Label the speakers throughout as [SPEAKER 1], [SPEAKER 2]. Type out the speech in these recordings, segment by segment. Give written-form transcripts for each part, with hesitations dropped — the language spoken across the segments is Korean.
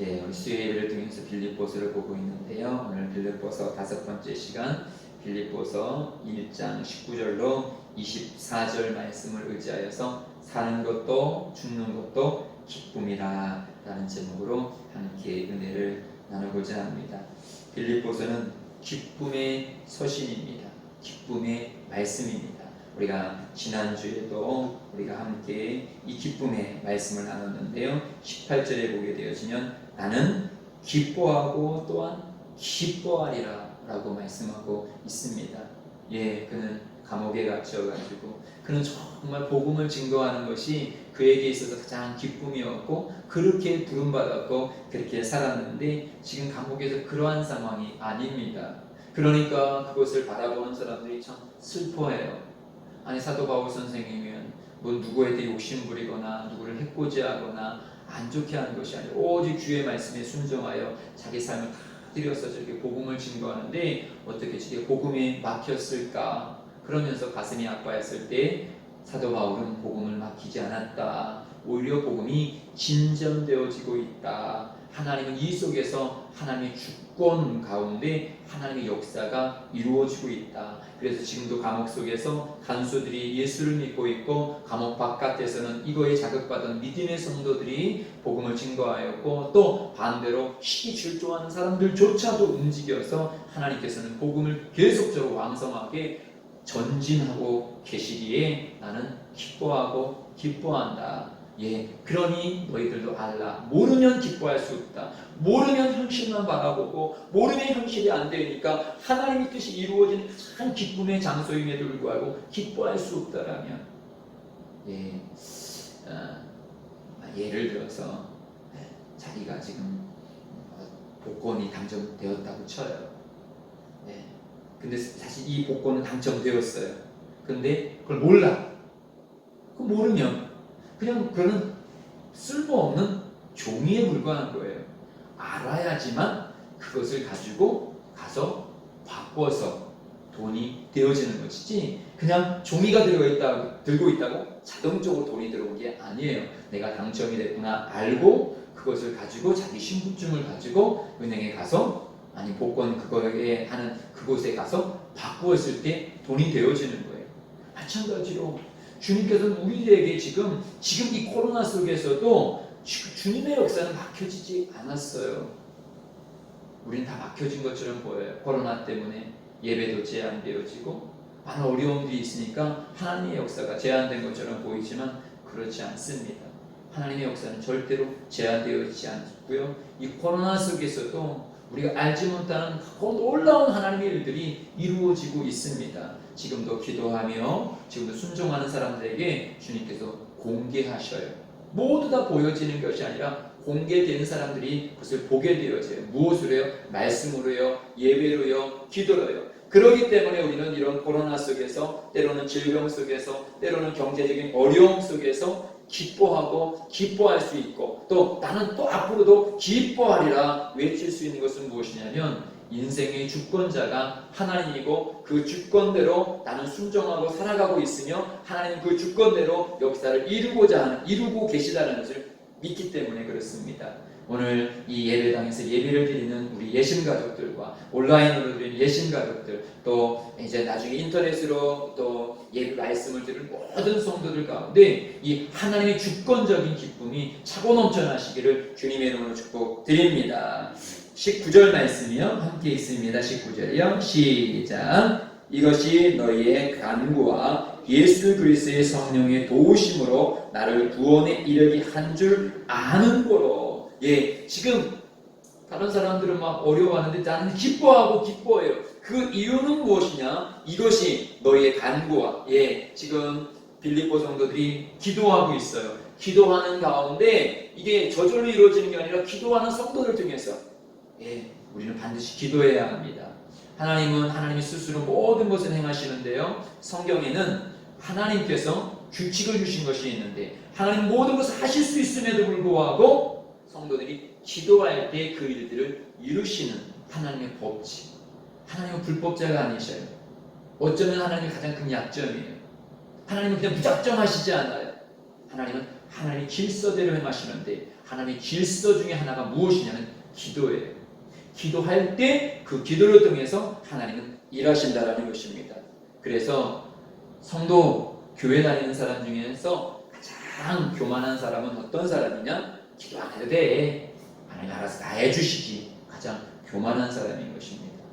[SPEAKER 1] 우리 수요 예배를 통해서 빌립보서를 보고 있는데요. 오늘 빌립보서 5번째 시간, 빌립보서 1장 19절로 24절 말씀을 의지하여서 사는 것도 죽는 것도 기쁨이라 라는 제목으로 함께 은혜를 나누고자 합니다. 빌립보서는 기쁨의 서신입니다. 기쁨의 말씀입니다. 우리가 지난주에도 우리가 함께 이 기쁨의 말씀을 나눴는데요. 18절에 보게 되어지면 나는 기뻐하고 또한 기뻐하리라 라고 말씀하고 있습니다. 그는 감옥에 갇혀가지고 그는 정말 복음을 증거하는 것이 그에게 있어서 가장 기쁨이었고 그렇게 부름받았고 그렇게 살았는데 지금 감옥에서 그러한 상황이 아닙니다. 그러니까 그것을 바라보는 사람들이 참 슬퍼해요. 아니 사도 바울 선생님은 뭐 누구에게 욕심부리거나 누구를 해코지하거나 안 좋게 하는 것이 아니라 오직 주의 말씀에 순종하여 자기 삶을 다 드려서 저렇게 복음을 증거하는데 어떻게 저게 복음에 막혔을까? 그러면서 가슴이 아파했을 때 사도 바울은 복음을 막히지 않았다. 오히려 복음이 진전되어지고 있다. 하나님은 이 속에서 하나님의 주권 가운데 하나님의 역사가 이루어지고 있다. 그래서 지금도 감옥 속에서 간수들이 예수를 믿고 있고 감옥 바깥에서는 이거에 자극받은 믿음의 성도들이 복음을 증거하였고 또 반대로 시기질투하는 사람들조차도 움직여서 하나님께서는 복음을 계속적으로 왕성하게 전진하고 계시기에 나는 기뻐하고 기뻐한다. 그러니 너희들도 알라. 모르면 기뻐할 수 없다. 모르면 현실만 바라보고 모르면 현실이 안 되니까 하나님의 뜻이 이루어지는 한 기쁨의 장소임에도 불구하고 기뻐할 수 없다라면 예를 들어서 자기가 지금 복권이 당첨되었다고 쳐요. 근데 사실 이 복권은 당첨되었어요. 근데 그걸 몰라. 그걸 모르면 그냥 그는 쓸모없는 종이에 불과한 거예요. 알아야지만 그것을 가지고 가서 바꿔서 돈이 되어지는 것이지 그냥 종이가 들고 있다고 자동적으로 돈이 들어온 게 아니에요. 내가 당첨이 됐구나 알고 그것을 가지고 자기 신분증을 가지고 은행에 가서 아니 복권 그거에 하는 그곳에 가서 바꾸었을 때 돈이 되어지는 거예요. 마찬가지로 주님께서는 우리에게 지금 이 코로나 속에서도 주님의 역사는 막혀지지 않았어요. 우리는 다 막혀진 것처럼 보여요. 코로나 때문에 예배도 제한되어지고 많은 어려움들이 있으니까 하나님의 역사가 제한된 것처럼 보이지만 그렇지 않습니다. 하나님의 역사는 절대로 제한되어지지 않고요. 이 코로나 속에서도 우리가 알지 못하는 놀라운 하나님의 일들이 이루어지고 있습니다. 지금도 기도하며 지금도 순종하는 사람들에게 주님께서 공개하셔요. 모두 다 보여지는 것이 아니라 공개된 사람들이 그것을 보게 되어져요. 무엇으로요? 말씀으로요, 예배로요, 기도로요. 그렇기 때문에 우리는 이런 코로나 속에서 때로는 질병 속에서 때로는 경제적인 어려움 속에서 기뻐하고 기뻐할 수 있고 또 나는 또 앞으로도 기뻐하리라 외칠 수 있는 것은 무엇이냐면 인생의 주권자가 하나님이고 그 주권대로 나는 순종하고 살아가고 있으며 하나님 그 주권대로 역사를 이루고 계시다는 것을 믿기 때문에 그렇습니다. 오늘 이 예배당에서 예배를 드리는 우리 예심가족들과 온라인으로 드리는 예심가족들 또 이제 나중에 인터넷으로 또 예배 말씀을 들을 모든 성도들 가운데 이 하나님의 주권적인 기쁨이 차고 넘쳐나시기를 주님의 이름으로 축복드립니다. 19절 말씀이요. 함께 있습니다. 19절이요. 시작. 이것이 너희의 간구와 예수 그리스도의 성령의 도우심으로 나를 구원에 이르게 한 줄 아는 거로. 지금 다른 사람들은 막 어려워하는데 나는 기뻐하고 기뻐해요. 그 이유는 무엇이냐? 이것이 너희의 간구와 지금 빌립보 성도들이 기도하고 있어요. 기도하는 가운데 이게 저절로 이루어지는 게 아니라 기도하는 성도들 중에서 우리는 반드시 기도해야 합니다. 하나님은 하나님이 스스로 모든 것을 행하시는데요. 성경에는 하나님께서 규칙을 주신 것이 있는데 하나님 모든 것을 하실 수 있음에도 불구하고 성도들이 기도할 때 그 일들을 이루시는 하나님의 법칙. 하나님은 불법자가 아니셔요. 어쩌면 하나님의 가장 큰 약점이에요. 하나님은 그냥 무작정 하시지 않아요. 하나님은 하나님의 질서대로 행하시는데 하나님의 질서 중에 하나가 무엇이냐면 기도예요. 기도할 때 그 기도를 통해서 하나님은 일하신다라는 것입니다. 그래서 성도 교회 다니는 사람 중에서 가장 교만한 사람은 어떤 사람이냐? 기도 안 해도 돼. 하나님 알아서 다 해주시지. 가장 교만한 사람인 것입니다.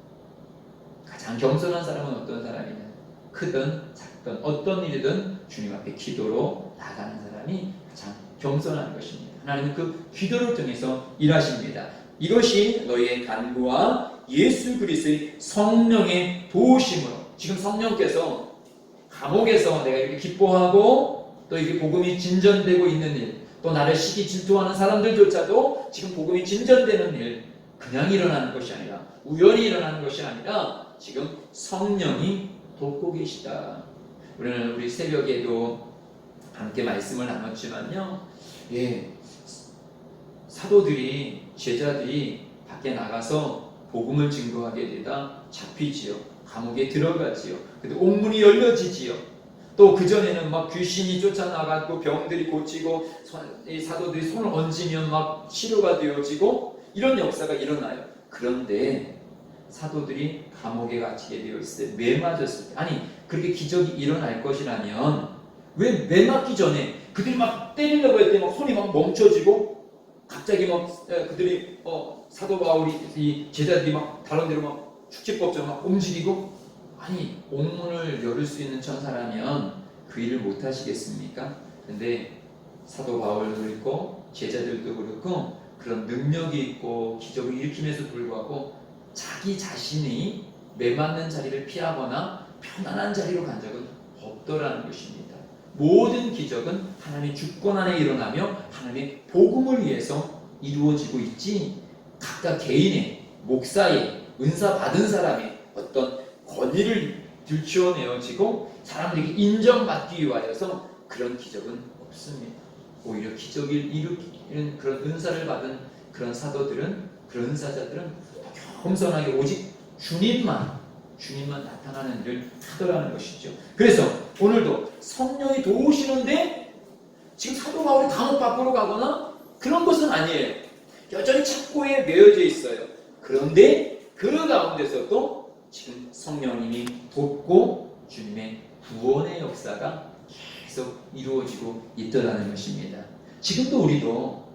[SPEAKER 1] 가장 겸손한 사람은 어떤 사람이냐? 크든 작든 어떤 일이든 주님 앞에 기도로 나가는 사람이 가장 겸손한 것입니다. 하나님은 그 기도를 통해서 일하십니다. 이것이 너희의 간구와 예수 그리스도의 성령의 도우심으로, 지금 성령께서 감옥에서 내가 이렇게 기뻐하고 또 이게 복음이 진전되고 있는 일, 또 나를 시기 질투하는 사람들조차도 지금 복음이 진전되는 일, 그냥 일어나는 것이 아니라, 우연히 일어나는 것이 아니라 지금 성령이 돕고 계시다. 우리는 우리 새벽에도 함께 말씀을 나눴지만요, 사도들이, 제자들이 밖에 나가서 복음을 증거하게 되다 잡히지요. 감옥에 들어가지요. 근데 옥문이 열려지지요. 또 그전에는 막 귀신이 쫓아나가고 병들이 고치고 이 사도들이 손을 얹으면 막 치료가 되어지고 이런 역사가 일어나요. 그런데 사도들이 감옥에 갇히게 되어 있을 때, 매 맞았을 때, 아니 그렇게 기적이 일어날 것이라면 왜 매 맞기 전에 그들이 막 때리려고 할 때 막 손이 막 멈춰지고 갑자기 막 그들이 사도 바울이 이 제자들이 막 다른 데로 막 축지법처럼 막 움직이고, 아니 옥문을 열을 수 있는 천사라면 그 일을 못 하시겠습니까? 근데 사도 바울도 그렇고 제자들도 그렇고 그런 능력이 있고 기적을 일으킴에도 불구하고 자기 자신이 매맞는 자리를 피하거나 편안한 자리로 간 적은 없더라는 것입니다. 모든 기적은 하나님의 주권 안에 일어나며 하나님의 복음을 위해서 이루어지고 있지, 각각 개인의, 목사의, 은사 받은 사람의 어떤 권위를 들추어내어지고 사람들에게 인정받기 위하여서 그런 기적은 없습니다. 오히려 기적을 일으키는 그런 은사를 받은 그런 사도들은, 그런 은사자들은 겸손하게 오직 주님만 나타나는 일을 하더라는 것이죠. 그래서 오늘도 성령이 도우시는데 지금 사도 바울이 감옥 밖으로 가거나 그런 것은 아니에요. 여전히 착고에 매여져 있어요. 그런데 그 가운데서도 지금 성령님이 돕고 주님의 구원의 역사가 계속 이루어지고 있더라는 것입니다. 지금도 우리도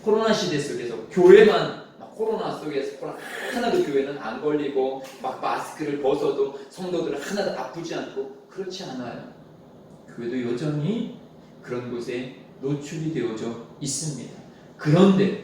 [SPEAKER 1] 코로나 시대 속에서 교회만 코로나 속에서 하나도 교회는 안 걸리고 막 마스크를 벗어도 성도들은 하나도 아프지 않고 그렇지 않아요. 교회도 여전히 그런 곳에 노출이 되어져 있습니다. 그런데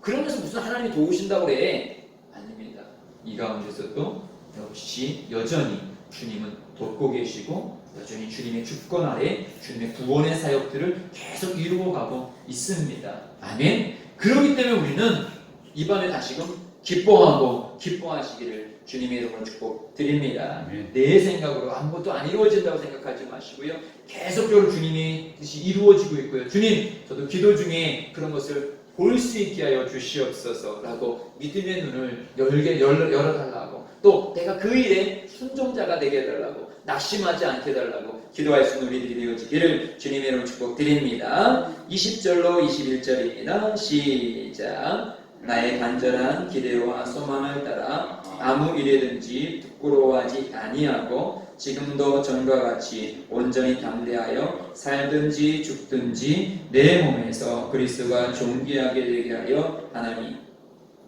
[SPEAKER 1] 그러면서 무슨 하나님이 도우신다고 그래? 아닙니다. 이 가운데서도 역시 여전히 주님은 돕고 계시고 여전히 주님의 주권 아래 주님의 구원의 사역들을 계속 이루어가고 있습니다. 아멘. 그렇기 때문에 우리는 이 밤에 다시금 기뻐하고 기뻐하시기를 주님의 이름으로 축복드립니다. 내 생각으로 아무것도 안 이루어진다고 생각하지 마시고요. 계속적으로 주님의 뜻이 이루어지고 있고요. 주님, 저도 기도 중에 그런 것을 볼 수 있게 하여 주시옵소서 라고 믿음의 눈을 열어달라고, 또 내가 그 일에 순종자가 되게 해달라고, 낙심하지 않게 해달라고 기도할 수 있는 우리들이 되어지기를 주님의 이름으로 축복드립니다. 20절로 21절입니다. 시작. 나의 간절한 기대와 소망을 따라 아무 일에든지 부끄러워하지 아니하고 지금도 전과 같이 온전히 담대하여 살든지 죽든지 내 몸에서 그리스도가 존귀하게 되게 하여 하나니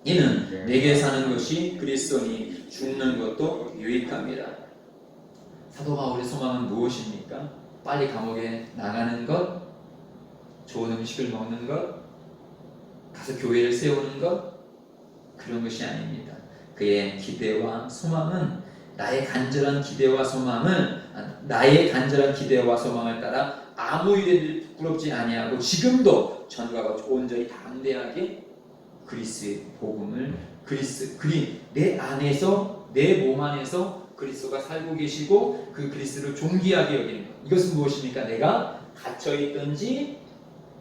[SPEAKER 1] 이는 내게 사는 것이 그리스도니 죽는 것도 유익합니다. 사도 바울의 소망은 무엇입니까? 빨리 감옥에 나가는 것, 좋은 음식을 먹는 것, 가서 교회를 세우는 것, 그런 것이 아닙니다. 그의 기대와 소망은 나의 간절한 기대와 소망을 따라 아무 일에 부끄럽지 아니하고 지금도 전과 같이 온전히 담대하게 그리스도의 복음을 내 안에서, 내 몸 안에서 그리스도가 살고 계시고 그 그리스도를 존귀하게 여기는 것. 이것은 무엇입니까? 내가 갇혀있든지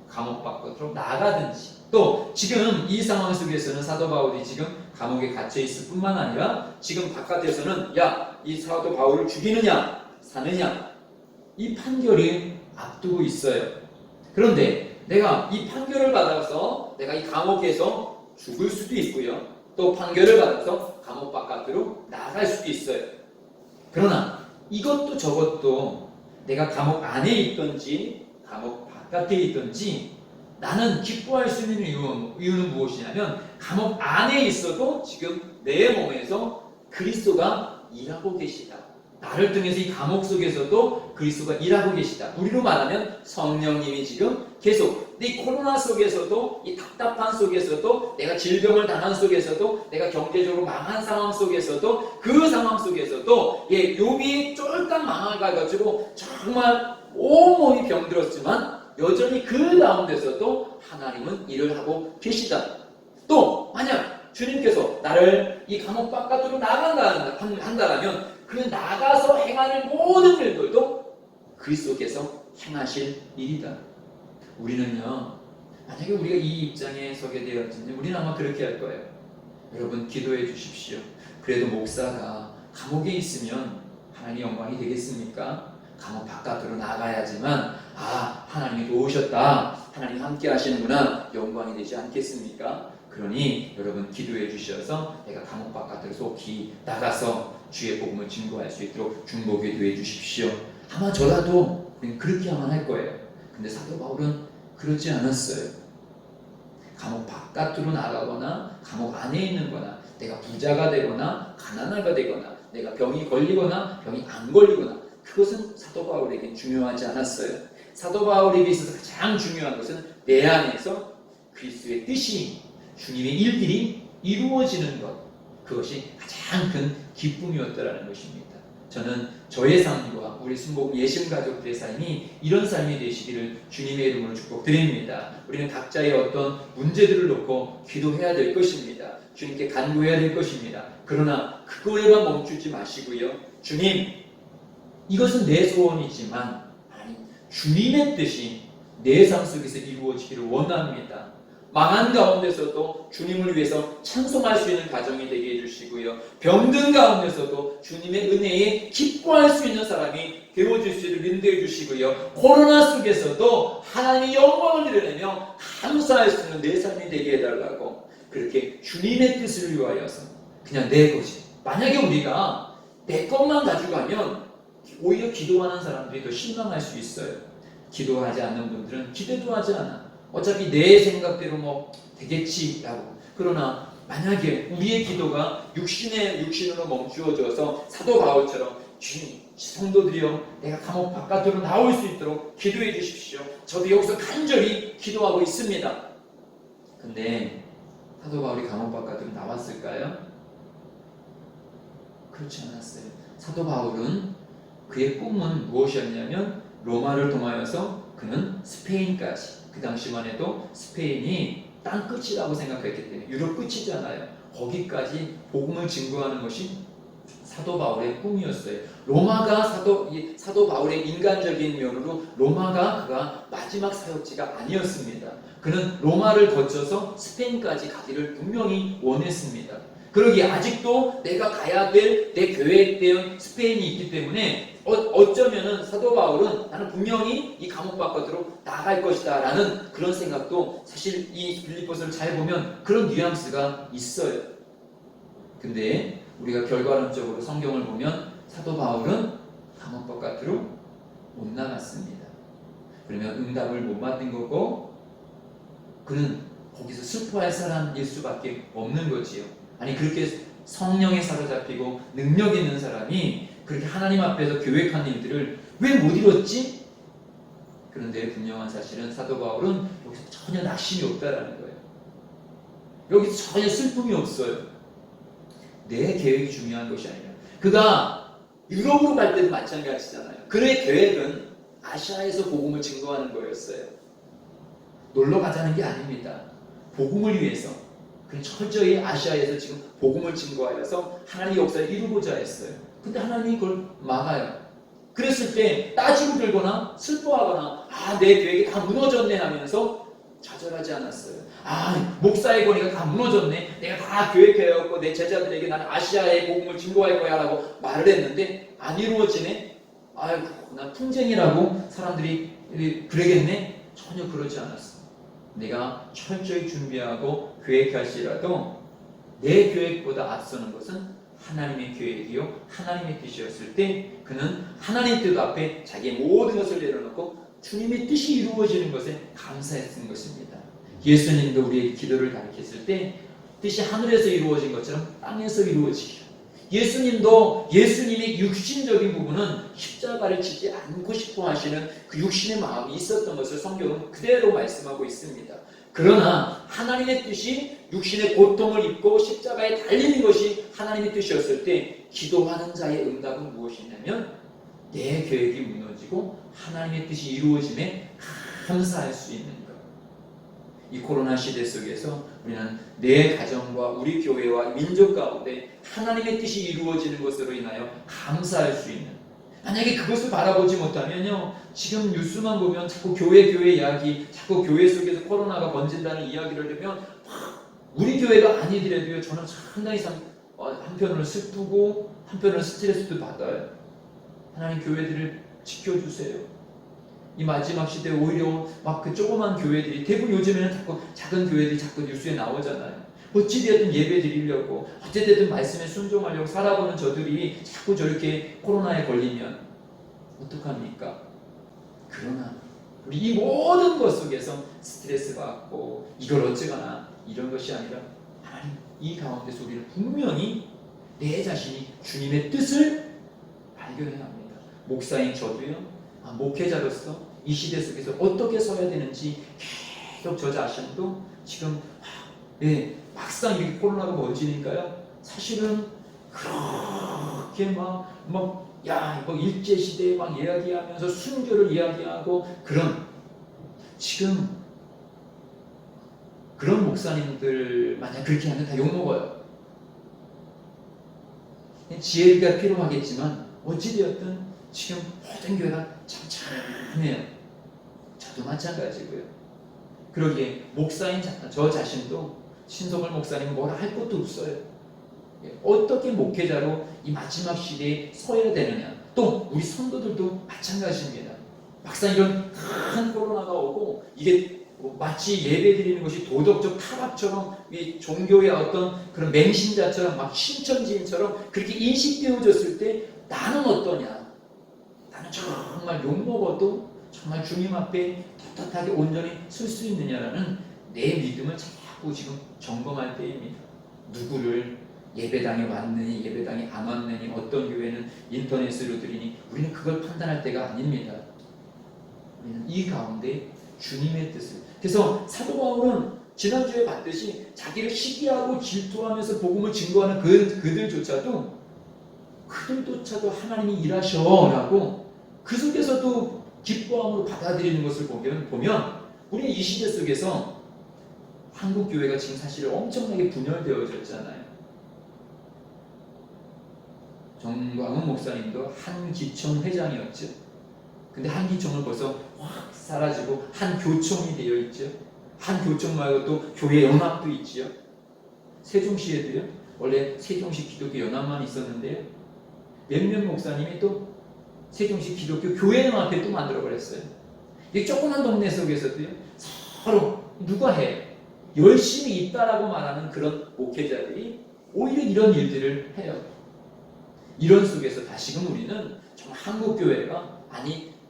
[SPEAKER 1] 감옥 밖으로 나가든지, 또 지금 이 상황 속에서는 사도 바울이 지금 감옥에 갇혀 있을 뿐만 아니라 지금 바깥에서는 이 사도 바울을 죽이느냐 사느냐 이 판결이 앞두고 있어요. 그런데 내가 이 판결을 받아서 내가 이 감옥에서 죽을 수도 있고요. 또 판결을 받아서 감옥 바깥으로 나갈 수도 있어요. 그러나 이것도 저것도 내가 감옥 안에 있든지 감옥 바깥에 있든지 나는 기뻐할 수 있는 이유는 무엇이냐면 감옥 안에 있어도 지금 내 몸에서 그리스도가 일하고 계시다. 나를 통해서 이 감옥 속에서도 그리스도가 일하고 계시다. 우리로 말하면 성령님이 지금 계속 이 코로나 속에서도 이 답답한 속에서도 내가 질병을 당한 속에서도 내가 경제적으로 망한 상황 속에서도 그 상황 속에서도 욥이 쫄딱 망해가지고 정말 온몸이 병들었지만 여전히 그 가운데서도 하나님은 일을 하고 계시다. 또 만약 주님께서 나를 이 감옥 바깥으로 한다면 그 나가서 행하는 모든 일들도 그리스도께서 행하실 일이다. 우리는요, 만약에 우리가 이 입장에 서게 되었으면 우리는 아마 그렇게 할 거예요. 여러분 기도해 주십시오. 그래도 목사가 감옥에 있으면 하나님 영광이 되겠습니까? 감옥 바깥으로 나가야지만 하나님이 도우셨다, 하나님 함께 하시는구나, 영광이 되지 않겠습니까? 그러니 여러분 기도해 주셔서 내가 감옥 바깥으로 속히 나가서 주의 복음을 증거할 수 있도록 중보기도 해 주십시오. 아마 저라도 그렇게야만 할 거예요. 근데 사도 바울은 그러지 않았어요. 감옥 바깥으로 나가거나 감옥 안에 있는 거나 내가 부자가 되거나 가난하가 되거나 내가 병이 걸리거나 병이 안 걸리거나 그것은 사도 바울에게 중요하지 않았어요. 사도 바울에게 있어서 가장 중요한 것은 내 안에서 그리스도의 뜻이, 주님의 일들이 이루어지는 것, 그것이 가장 큰 기쁨이었다라는 것입니다. 저는 저의 삶과 우리 순복 예심 가족들의 삶이 이런 삶이 되시기를 주님의 이름으로 축복드립니다. 우리는 각자의 어떤 문제들을 놓고 기도해야 될 것입니다. 주님께 간구해야 될 것입니다. 그러나 그거에만 멈추지 마시고요. 주님, 이것은 내 소원이지만 주님의 뜻이 내 삶 속에서 이루어지기를 원합니다. 망한 가운데서도 주님을 위해서 찬송할 수 있는 가정이 되게 해주시고요. 병든 가운데서도 주님의 은혜에 기뻐할 수 있는 사람이 되어줄 수 있도록 인도해 주시고요. 코로나 속에서도 하나님의 영광을 드러내며 감사할 수 있는 내 삶이 되게 해달라고, 그렇게 주님의 뜻을 위하여서 그냥 내 것이, 만약에 우리가 내 것만 가져가면 오히려 기도하는 사람들이 더 실망할 수 있어요. 기도하지 않는 분들은 기대도 하지 않아. 어차피 내 생각대로 되겠지라고. 그러나 만약에 우리의 기도가 육신으로 멈추어져서 사도 바울처럼 주님, 성도들이여 내가 감옥 바깥으로 나올 수 있도록 기도해 주십시오. 저도 여기서 간절히 기도하고 있습니다. 근데 사도 바울이 감옥 바깥으로 나왔을까요? 그렇지 않았어요. 사도 바울은 그의 꿈은 무엇이었냐면 로마를 통하여서 그는 스페인까지, 그 당시만 해도 스페인이 땅 끝이라고 생각했기 때문에, 유럽 끝이잖아요. 거기까지 복음을 증거하는 것이 사도 바울의 꿈이었어요. 로마가 사도 바울의 인간적인 면으로 로마가 그가 마지막 사역지가 아니었습니다. 그는 로마를 거쳐서 스페인까지 가기를 분명히 원했습니다. 그러기에 아직도 내가 가야 될 내 계획된 스페인이 있기 때문에 어쩌면은 사도 바울은 나는 분명히 이 감옥 바깥으로 나갈 것이다 라는 그런 생각도 사실 이 빌립보서를 잘 보면 그런 뉘앙스가 있어요. 근데 우리가 결과론적으로 성경을 보면 사도 바울은 감옥 바깥으로 못 나갔습니다. 그러면 응답을 못 받는 거고 그는 거기서 슬퍼할 사람일 수밖에 없는 거지요. 아니 그렇게 성령에 사로잡히고 능력 있는 사람이 그렇게 하나님 앞에서 계획한 일들을 왜 못 이뤘지? 그런데 분명한 사실은 사도 바울은 여기서 전혀 낙심이 없다라는 거예요. 여기서 전혀 슬픔이 없어요. 내 계획이 중요한 것이 아니라, 그가 유럽으로 갈 때도 마찬가지잖아요. 그의 계획은 아시아에서 복음을 증거하는 거였어요. 놀러 가자는 게 아닙니다. 복음을 위해서 그는 철저히 아시아에서 지금 복음을 증거하여서 하나님의 역사를 이루고자 했어요. 근데 하나님이 그걸 막아요. 그랬을 때 따지고 들거나 슬퍼하거나 내 계획이 다 무너졌네 하면서 좌절하지 않았어요. 목사의 권위가 다 무너졌네, 내가 다 계획해왔고 내 제자들에게 나는 아시아의 복음을 증거할 거야 라고 말을 했는데 안 이루어지네. 나 풍쟁이라고 사람들이 그러겠네. 전혀 그러지 않았어. 내가 철저히 준비하고 계획할지라도 내 계획보다 앞서는 것은 하나님의 계획이요 하나님의 뜻이었을 때 그는 하나님의 뜻 앞에 자기의 모든 것을 내려놓고 주님의 뜻이 이루어지는 것에 감사했던 것입니다. 예수님도 우리의 기도를 가르쳤을 때 뜻이 하늘에서 이루어진 것처럼 땅에서 이루어지기를. 예수님도 예수님의 육신적인 부분은 십자가를 지지 않고 싶어 하시는 그 육신의 마음이 있었던 것을 성경은 그대로 말씀하고 있습니다. 그러나 하나님의 뜻이 육신의 고통을 입고 십자가에 달리는 것이 하나님의 뜻이었을 때 기도하는 자의 응답은 무엇이냐면 내 계획이 무너지고 하나님의 뜻이 이루어짐에 감사할 수 있는 것. 이 코로나 시대 속에서 우리는 내 가정과 우리 교회와 민족 가운데 하나님의 뜻이 이루어지는 것으로 인하여 감사할 수 있는, 만약에 그것을 바라보지 못하면요 지금 뉴스만 보면 자꾸 교회 이야기, 자꾸 교회 속에서 코로나가 번진다는 이야기를 들으면 우리 교회가 아니더라도요 저는 상당히 한편으로는 슬프고 한편으로는 스트레스도 받아요. 하나님 교회들을 지켜주세요. 이 마지막 시대에 오히려 막 그 조그만 교회들이 대부분 요즘에는 자꾸 작은 교회들이 자꾸 뉴스에 나오잖아요. 어찌되었든 예배 드리려고 어찌되었든 말씀에 순종하려고 살아보는 저들이 자꾸 저렇게 코로나에 걸리면 어떡합니까? 그러나 우리 이 모든 것 속에서 스트레스 받고 이걸 어쩌거나 이런 것이 아니라 하나님 이 가운데서 우리는 분명히 내 자신이 주님의 뜻을 발견해야 합니다. 목사인 저도요 목회자로서 이 시대 속에서 어떻게 서야 되는지 계속 저 자신도 지금 막상 이렇게 코로나가 번지니까요 사실은 그렇게 뭐 일제시대에 막 이야기하면서 순교를 이야기하고 지금 그런 목사님들 만약 그렇게 하면 다 욕먹어요. 지혜가 필요하겠지만 어찌되었든 지금 모든 교회가 참참해요. 저도 마찬가지고요. 그러기에 목사인 저 자신도 신성월 목사님 뭐라 할 것도 없어요. 어떻게 목회자로 이 마지막 시대에 서야 되느냐. 또 우리 성도들도 마찬가지입니다. 막상 이런 큰 코로나가 오고 이게 마치 예배 드리는 것이 도덕적 타락처럼 이 종교의 어떤 그런 맹신자처럼 막 신천지인처럼 그렇게 인식되어졌을 때 나는 어떠냐? 나는 정말 욕먹어도 정말 주님 앞에 떳떳하게 온전히 설 수 있느냐라는 내 믿음을 자꾸 지금 점검할 때입니다. 누구를 예배당에 왔느니 예배당에 안 왔느니 어떤 교회는 인터넷으로 드리니 우리는 그걸 판단할 때가 아닙니다. 우리는 이 가운데 주님의 뜻을, 그래서 사도 바울은 지난주에 봤듯이 자기를 시기하고 질투하면서 복음을 증거하는 그들조차도 하나님이 일하셔라고 그 속에서도 기뻐함으로 받아들이는 것을 보면 우리 이 시대 속에서 한국 교회가 지금 사실 엄청나게 분열되어졌잖아요. 정광훈 목사님도 한기총 회장이었죠. 근데 한기총은 벌써 확 사라지고 한교총이 되어 있죠. 한교총 말고 또 교회 연합도 있지요. 세종시에도요. 원래 세종시 기독교 연합만 있었는데요. 몇몇 목사님이 또 세종시 기독교 교회연합회 또 만들어 버렸어요. 이 조그만 동네 속에서도요. 서로 누가 해? 열심히 있다라고 말하는 그런 목회자들이 오히려 이런 일들을 해요. 이런 속에서 다시금 우리는 정말 한국 교회가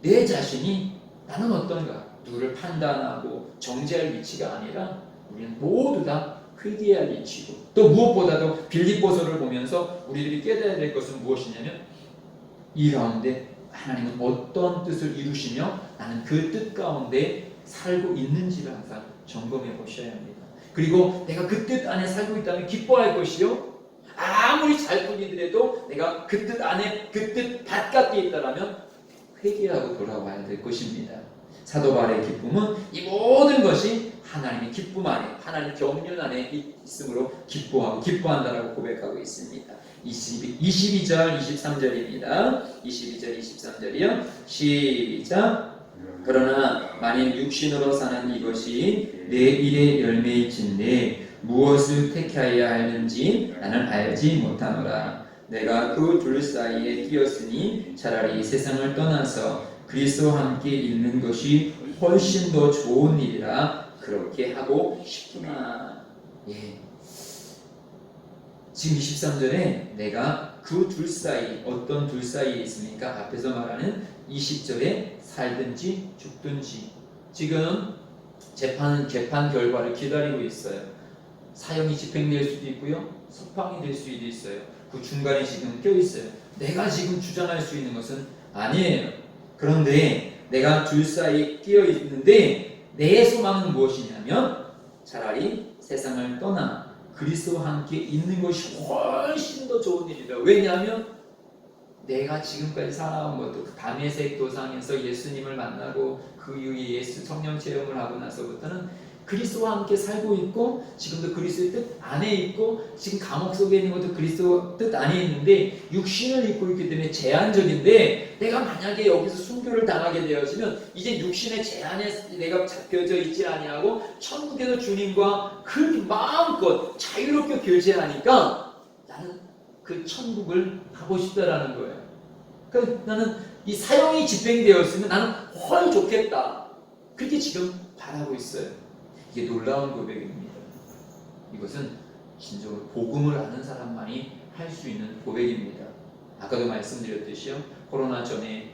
[SPEAKER 1] 내 자신이 나는 어떤가 누구를 판단하고 정죄할 위치가 아니라 우리는 모두 다 회개할 위치고 또 무엇보다도 빌립보서를 보면서 우리들이 깨달아야 될 것은 무엇이냐면 이 가운데 하나님은 어떤 뜻을 이루시며 나는 그 뜻 가운데 살고 있는지를 항상 점검해 보셔야 합니다. 그리고 내가 그 뜻 안에 살고 있다면 기뻐할 것이요 아무리 잘 풀리더라도 내가 그 뜻 안에 그 뜻 바깥에 있다라면 회개하고 돌아와야 될 것입니다. 사도 바울의 기쁨은 이 모든 것이 하나님의 기쁨 안에 하나님의 경륜 안에 있으므로 기뻐한다라고 고백하고 있습니다. 22절 23절입니다. 22절 23절이요. 시작. 그러나 만일 육신으로 사는 이것이 내 일의 열매일진데 무엇을 택하여야 하는지 나는 알지 못하노라. 내가 그 둘 사이에 끼었으니 차라리 세상을 떠나서 그리스도와 함께 있는 것이 훨씬 더 좋은 일이라 그렇게 하고 싶구나. 예. 지금 23절에 내가 그 둘 사이, 어떤 둘 사이에 있습니까? 앞에서 말하는 20절에 살든지 죽든지. 지금 재판 결과를 기다리고 있어요. 사형이 집행될 수도 있고요, 석방이 될 수도 있어요. 그 중간에 지금 껴있어요. 내가 지금 주장할 수 있는 것은 아니에요. 그런데 내가 둘 사이에 끼어 있는데 내 소망은 무엇이냐면 차라리 세상을 떠나 그리스도와 함께 있는 것이 훨씬 더 좋은 일이다. 왜냐하면 내가 지금까지 살아온 것도 그 다메섹 도상에서 예수님을 만나고 그 이후에 예수 성령 체험을 하고 나서부터는 그리스도와 함께 살고 있고, 지금도 그리스도의 뜻 안에 있고, 지금 감옥 속에 있는 것도 그리스도 뜻 안에 있는데 육신을 입고 있기 때문에 제한적인데, 내가 만약에 여기서 순교를 당하게 되어지면 이제 육신의 제한에 내가 잡혀져 있지 아니하고 천국에서 주님과 그 마음껏 자유롭게 교제하니까 나는 그 천국을 가고 싶다라는 거예요. 그러니까 나는 이 사형이 집행되었으면 나는 훨 좋겠다. 그렇게 지금 바라고 있어요. 이게 놀라운 고백입니다. 이것은 진정으로 복음을 아는 사람만이 할 수 있는 고백입니다. 아까도 말씀드렸듯이요, 코로나 전에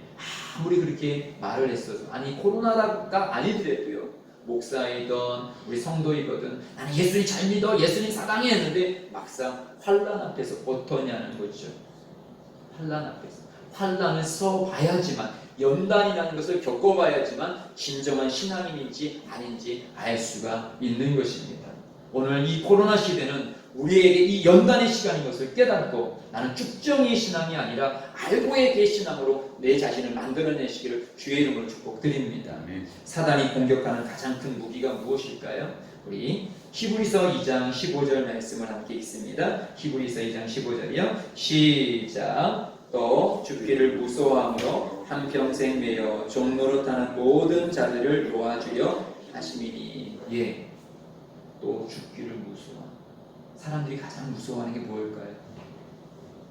[SPEAKER 1] 아무리 그렇게 말을 했어도, 아니 코로나가 아니더라도요, 목사이든 우리 성도이거든 나는 예수님 잘 믿어, 예수님 사랑해 했는데 막상 환난 앞에서 어떠냐는 거죠. 환난 앞에서 환난을 써봐야지만, 연단이라는 것을 겪어봐야지만 진정한 신앙인인지 아닌지 알 수가 있는 것입니다. 오늘 이 코로나 시대는 우리에게 이 연단의 시간인 것을 깨닫고, 나는 쭉정이의 신앙이 아니라 알고의 개 신앙으로 내 자신을 만들어내시기를 주의 이름으로 축복드립니다. 사단이 공격하는 가장 큰 무기가 무엇일까요? 우리 히브리서 2장 15절 말씀을 함께 읽습니다. 히브리서 2장 15절이요. 시작. 또 죽기를 무서워함으로 한평생 매여 종노릇하는 모든 자들을 도와주려 하심이니. 예, 또 죽기를 무서워. 사람들이 가장 무서워하는 게 뭘까요?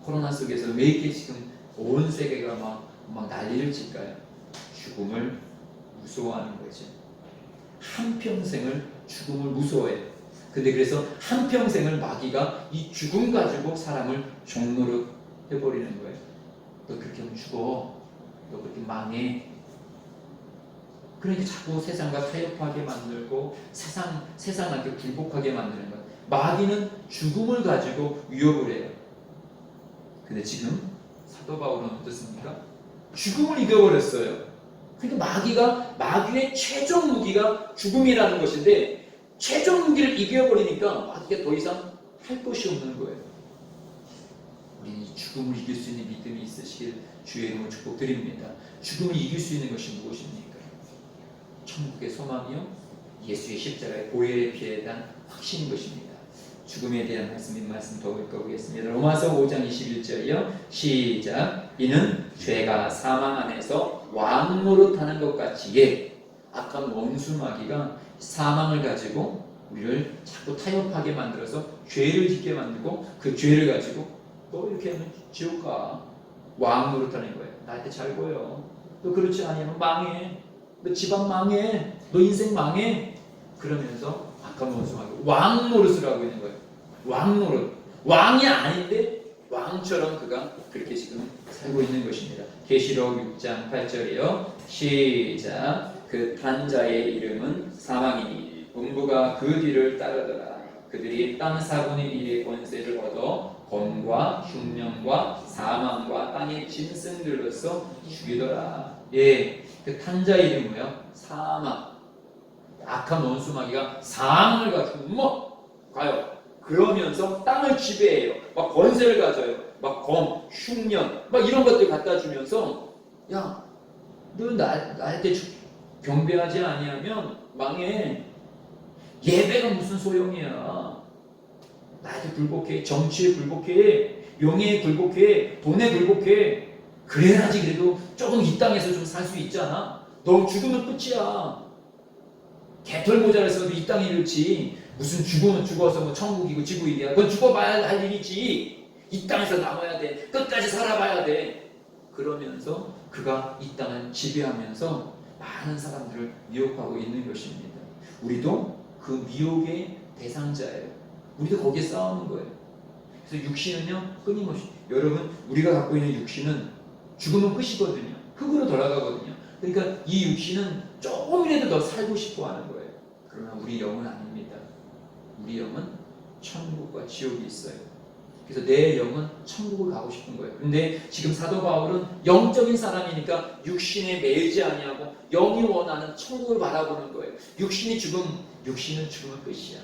[SPEAKER 1] 코로나 속에서 왜 이렇게 지금 온 세계가 막 난리를 칠까요? 죽음을 무서워하는 거죠. 한평생을 죽음을 무서워해요. 근데 그래서 한평생을 마귀가 이 죽음 가지고 사람을 종노릇 해버리는 거예요. 너 그렇게 하면 죽어. 너 그렇게 망해. 그러니까 자꾸 세상과 타협하게 만들고 세상한테 굴복하게 만드는 거예요. 마귀는 죽음을 가지고 위협을 해요. 근데 지금 사도 바울은 어떻습니까? 죽음을 이겨버렸어요. 그러니까 마귀의 최종 무기가 죽음이라는 것인데, 최종 무기를 이겨버리니까 마귀가 더 이상 할 것이 없는 거예요. 우리는 죽음을 이길 수 있는 믿음이 있으시길 주의 이름으로 축복드립니다. 죽음을 이길 수 있는 것이 무엇입니까? 천국의 소망이요, 예수의 십자가의 보혈의 피에 대한 확신인 것입니다. 죽음에 대한 말씀 더 읽어보겠습니다. 로마서 5장 21절이요. 시작. 이는 죄가 사망 안에서 왕 노릇하는 것 같이, 예, 악한 원수 마귀가 사망을 가지고 우리를 자꾸 타협하게 만들어서 죄를 짓게 만들고, 그 죄를 가지고 너 이렇게 하면 지옥 가. 왕 노릇하는 거예요. 나한테 잘 보여. 너 그렇지 않으면 망해. 너 집안 망해. 너 인생 망해. 그러면서 악한 원수 마귀가 왕 노릇을 하고 있는 거예요. 왕 노릇. 왕이 아닌데 왕처럼 그가 그렇게 지금 살고 있는 것입니다. 계시록 6장 8절이요. 시작. 그 탄자의 이름은 사망이니 음부가 그 뒤를 따르더라. 그들이 땅 4분의 1의 권세를 얻어 검과 흉년과 사망과 땅의 짐승들로서 죽이더라. 예, 그 탄자 이름이요, 사망. 악한 원수 마귀가 사망을 가지고 가요. 그러면서 땅을 지배해요. 막 권세를 가져요. 막 검, 흉년, 막 이런 것들 갖다 주면서, 야, 너 나한테 경배하지 아니하면 망해. 예배가 무슨 소용이야. 나한테 굴복해. 정치에 굴복해. 명예에 굴복해. 돈에 굴복해. 그래야지 그래도 조금 이 땅에서 좀 살 수 있잖아. 너 죽으면 끝이야. 개털 모자를 써도 이 땅이 이렇지. 무슨 죽으면 죽어서 뭐 천국이고 지구이야. 그건 죽어봐야 할 일이지. 이 땅에서 남아야 돼. 끝까지 살아봐야 돼. 그러면서 그가 이 땅을 지배하면서 많은 사람들을 미혹하고 있는 것입니다. 우리도 그 미혹의 대상자예요. 우리도 거기에 싸우는 거예요. 그래서 육신은요, 끊임없이, 여러분, 우리가 갖고 있는 육신은 죽으면 끝이거든요. 흙으로 돌아가거든요. 그러니까 이 육신은 조금이라도 더 살고 싶어 하는 거예요. 그러나 우리 영은 아닙니다. 우리 영은 천국과 지옥이 있어요. 그래서 내 영은 천국을 가고 싶은 거예요. 근데 지금 사도 바울은 영적인 사람이니까 육신에 매이지 아니하고 영이 원하는 천국을 바라보는 거예요. 육신은 죽으면 끝이야.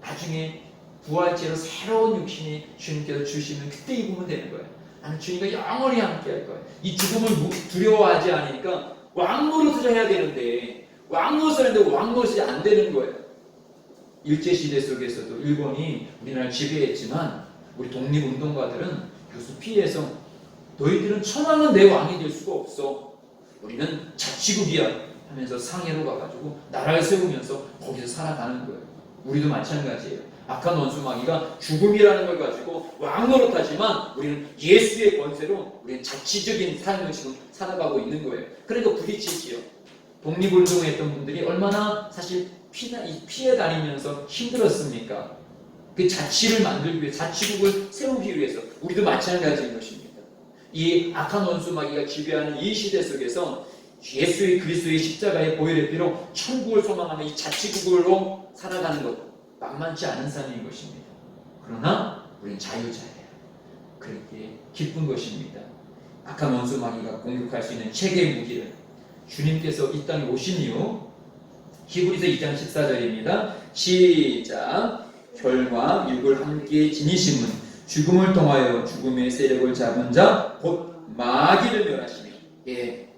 [SPEAKER 1] 나중에 부활체로 새로운 육신이 주님께서 주시면 그때 입으면 되는 거예요. 나는 주님과 영원히 함께 할 거예요. 이 죽음을 두려워하지 않으니까 왕노릇을 해야 되는데 왕노릇을 하는데 왕노릇이 안 되는 거예요. 일제시대 속에서도 일본이 우리나라를 지배했지만 우리 독립운동가들은 교수 피해서 너희들은 천황은 내 왕이 될 수가 없어. 우리는 자치국이야 하면서 상해로 가가지고 나라를 세우면서 거기서 살아가는 거예요. 우리도 마찬가지예요. 악한 원수 마귀가 죽음이라는 걸 가지고 왕노릇하지만 우리는 예수의 권세로 우리는 자치적인 삶을 지금 살아가고 있는 거예요. 그러니까 부딪히지요. 독립운동을 했던 분들이 얼마나 사실 피해 다니면서 힘들었습니까? 그 자치를 만들기 위해, 자치국을 세우기 위해서 우리도 마찬가지인 것입니다. 이 악한 원수 마귀가 지배하는 이 시대 속에서 예수의 그리스도의 십자가의 보혈의 피로 천국을 소망하는 이 자치국으로 살아가는 것 만만치 않은 삶인 것입니다. 그러나 우리는 자유자예요. 그렇게 기쁜 것입니다. 악한 원수 마귀가 공격할 수 있는 최고의 무기를 주님께서 이 땅에 오신 이후 히브리서 2장 14절입니다. 시작. 혈과 육을 함께 지니심은 죽음을 통하여 죽음의 세력을 잡은 자 곧 마귀를 멸하시니. 예,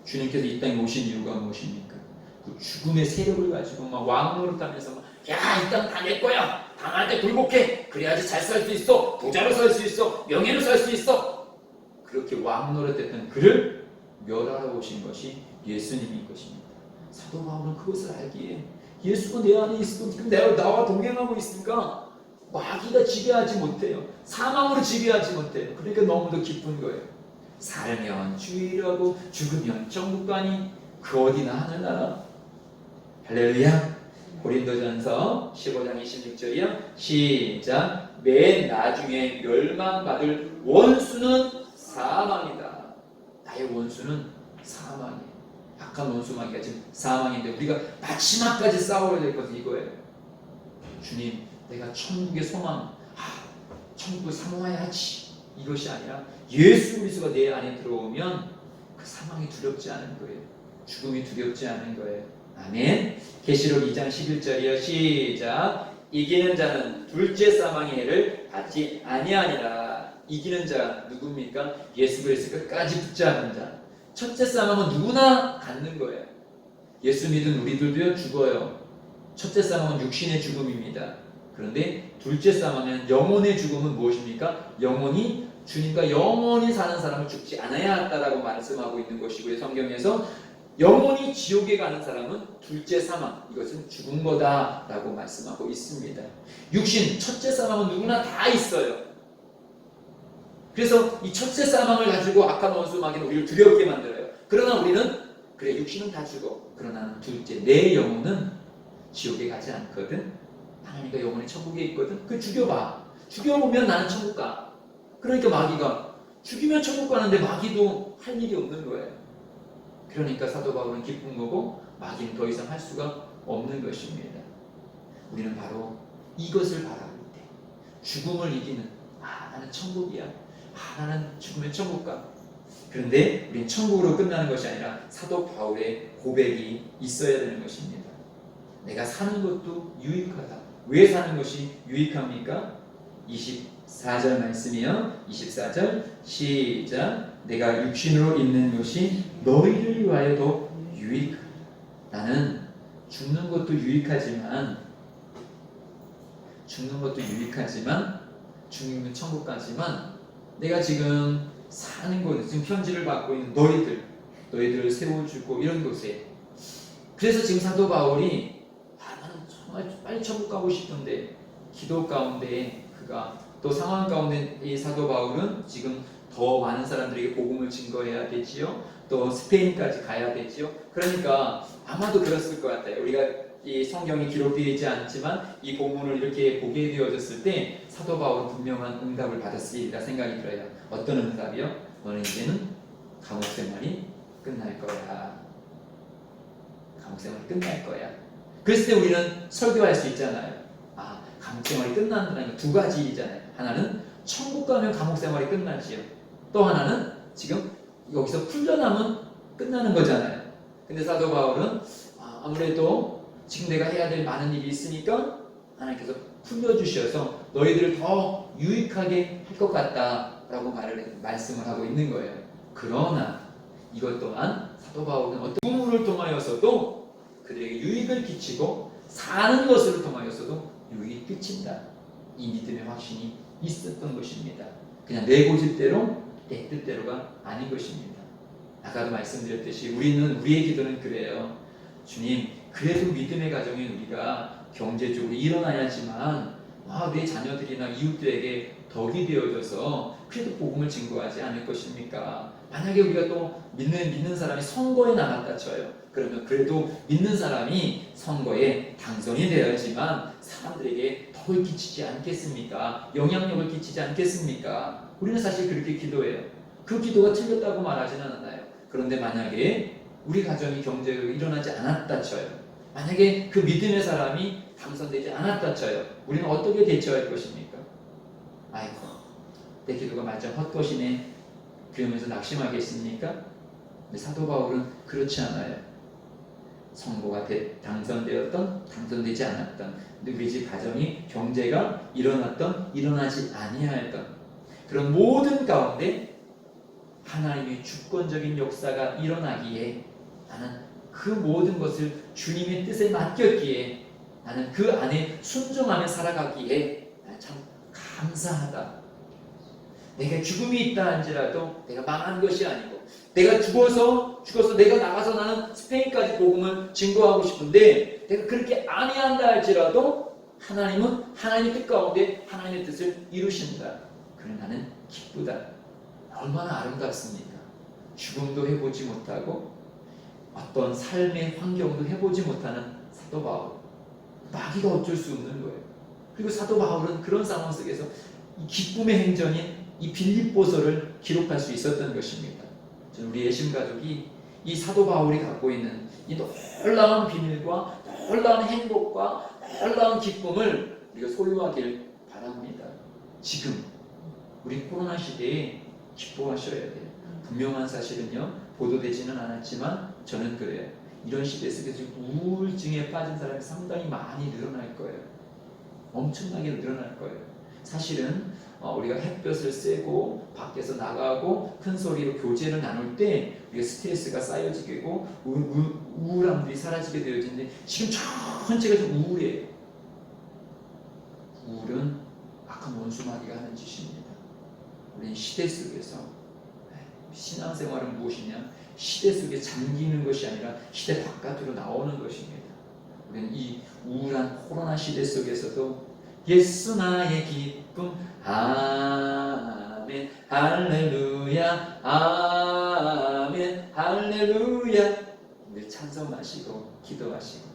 [SPEAKER 1] 주님께서 이 땅에 오신 이유가 무엇입니까? 그 죽음의 세력을 가지고 막 왕노릇하면서 야, 이 땅 다 내 거야. 당할 때 굴복해. 그래야지 잘 살 수 있어. 부자로 살 수 있어. 명예로 살 수 있어. 그렇게 왕노릇했던 그를 멸하러 오신 것이 예수님인 것입니다. 사도 바울은 그것을 알기에 예수가 내 안에 있고 지금 내가 나와 동행하고 있으니까 마귀가 지배하지 못해요. 사망으로 지배하지 못해요. 그러니까 너무도 기쁜 거예요. 살면 주의라고 죽으면 천국 가니 그 어디나 하늘나라. 할렐루야. 고린도전서 15장 26절이요. 시작. 맨 나중에 멸망받을 원수는 사망이다. 나의 원수는 사망이에요. 악한 원수 마귀가 지금 사망인데 우리가 마지막까지 싸워야 될 것은 이거예요. 주님, 내가 천국의 소망, 천국을 사모해야지. 이것이 아니라 예수 그리스도가 내 안에 들어오면 그 사망이 두렵지 않은 거예요. 죽음이 두렵지 않은 거예요. 아멘. 계시록 2장 11절이요. 시작. 이기는 자는 둘째 사망의 해를 받지 아니하니라. 이기는 자 누굽니까? 예수 그리스도 끝까지 붙잡는 자. 첫째 사망은 누구나 갖는 거예요. 예수 믿은 우리들도요 죽어요. 첫째 사망은 육신의 죽음입니다. 그런데 둘째 사망은 영혼의 죽음은 무엇입니까? 영혼이 주님과 영원히 사는 사람은 죽지 않아야 한다라고 말씀하고 있는 것이고요. 성경에서 영원히 지옥에 가는 사람은 둘째 사망, 이것은 죽은 거다라고 말씀하고 있습니다. 육신, 첫째 사망은 누구나 다 있어요. 그래서 이 첫째 사망을 가지고 악한 원수 마귀는 우리를 두렵게 만들어요. 그러나 우리는 그래 육신은 다 죽어. 그러나 둘째, 내 영혼은 지옥에 가지 않거든. 하나님과 영혼이 천국에 있거든. 그 죽여봐. 죽여보면 나는 천국 가. 그러니까 마귀가 죽이면 천국 가는데 마귀도 할 일이 없는 거예요. 그러니까 사도 바울은 기쁜 거고 마귀는 더 이상 할 수가 없는 것입니다. 우리는 바로 이것을 바라볼 때 죽음을 이기는 나는 천국이야. 나는 죽으면 천국 가. 그런데 우리는 천국으로 끝나는 것이 아니라 사도 바울의 고백이 있어야 되는 것입니다. 내가 사는 것도 유익하다. 왜 사는 것이 유익합니까? 24절 말씀이요. 24절 시작. 내가 육신으로 있는 것이 너희를 위하여 더 유익하다. 나는 죽는 것도 유익하지만 죽으면 천국 가지만 내가 지금 사는 곳에 지금 편지를 받고 있는 너희들을 세워주고 이런 곳에 그래서 지금 사도 바울이 나는 정말 빨리 천국 가고 싶은데 기도 가운데 그가 또 상황 가운데 이 사도 바울은 지금 더 많은 사람들에게 복음을 증거해야 되지요. 또 스페인까지 가야 되지요. 그러니까 아마도 그랬을 것 같아요. 우리가 이 성경이 기록되어 있지 않지만 이 본문을 이렇게 보게 되어졌을 때 사도 바울은 분명한 응답을 받았으리라 생각이 들어요. 어떤 응답이요? 너는 이제는 감옥 생활이 끝날 거야. 감옥 생활이 끝날 거야. 그랬을 때 우리는 설교할 수 있잖아요. 아, 감옥 생활이 끝난다는 건 두 가지 일이잖아요. 하나는 천국 가면 감옥 생활이 끝나지요. 또 하나는 지금 여기서 풀려나면 끝나는 거잖아요. 근데 사도 바울은 아무래도 지금 내가 해야 될 많은 일이 있으니까 하나님께서 풀려주셔서 너희들을 더 유익하게 할 것 같다라고 말씀을 하고 있는 거예요. 그러나 이것 또한 사도 바울은 어떤 부모를 통하여서도 그들에게 유익을 끼치고 사는 것을 통하여서도 유익이 끼친다. 이 믿음의 확신이 있었던 것입니다. 그냥 내 고집대로 내 뜻대로가 아닌 것입니다. 아까도 말씀드렸듯이 우리의 기도는 그래요. 주님, 그래도 믿음의 가정인 우리가 경제적으로 일어나야지만 내 자녀들이나 이웃들에게 덕이 되어져서 그래도 복음을 증거하지 않을 것입니까? 만약에 우리가 또 믿는 사람이 선거에 나갔다 쳐요. 그러면 그래도 믿는 사람이 선거에 당선이 되어야지만 사람들에게 덕을 끼치지 않겠습니까? 영향력을 끼치지 않겠습니까? 우리는 사실 그렇게 기도해요. 그 기도가 틀렸다고 말하지는 않아요. 그런데 만약에 우리 가정이 경제적으로 일어나지 않았다 쳐요. 만약에 그 믿음의 사람이 당선되지 않았다 쳐요. 우리는 어떻게 대처할 것입니까? 아이고, 내 기도가 말짱 헛것이네. 그러면서 낙심하겠습니까? 근데 사도 바울은 그렇지 않아요. 선거가 당선되었던 당선되지 않았던, 우리 집 가정이 경제가 일어났던 일어나지 아니하였던 그런 모든 가운데 하나님의 주권적인 역사가 일어나기에 나는 그 모든 것을 주님의 뜻에 맡겼기에 나는 그 안에 순종하며 살아가기에 나는 참 감사하다. 내가 죽음이 있다 한지라도 내가 망한 것이 아니고 내가 죽어서 내가 나가서 나는 스페인까지 복음을 증거하고 싶은데 내가 그렇게 아니한다 할지라도 하나님은 하나님의 뜻 가운데 하나님의 뜻을 이루신다. 그래 나는 기쁘다. 얼마나 아름답습니까? 죽음도 해보지 못하고 어떤 삶의 환경도 해보지 못하는 사도 바울. 마귀가 어쩔 수 없는 거예요. 그리고 사도 바울은 그런 상황 속에서 이 기쁨의 행전인 이 빌립보서를 기록할 수 있었던 것입니다. 우리 예심 가족이 이 사도 바울이 갖고 있는 이 놀라운 비밀과 놀라운 행복과 놀라운 기쁨을 우리가 소유하길 바랍니다. 지금 우리 코로나 시대에 기뻐하셔야 돼요. 분명한 사실은요, 보도되지는 않았지만 저는 그래요. 이런 시대 속에서 우울증에 빠진 사람이 상당히 많이 늘어날 거예요. 엄청나게 늘어날 거예요. 사실은 우리가 햇볕을 쐬고 밖에서 나가고 큰 소리로 교제를 나눌 때 우리가 스트레스가 쌓여지고 우울함들이 사라지게 되어지는데 지금 전체가 좀 우울해요. 우울은 악한 원수마귀가 하는 짓입니다. 우리는 시대 속에서 신앙생활은 무엇이냐? 시대 속에 잠기는 것이 아니라 시대 바깥으로 나오는 것입니다. 우리는 이 우울한 코로나 시대 속에서도 예수 나의 기쁨 아멘 할렐루야 아멘 할렐루야 늘 찬송하시고 기도하시고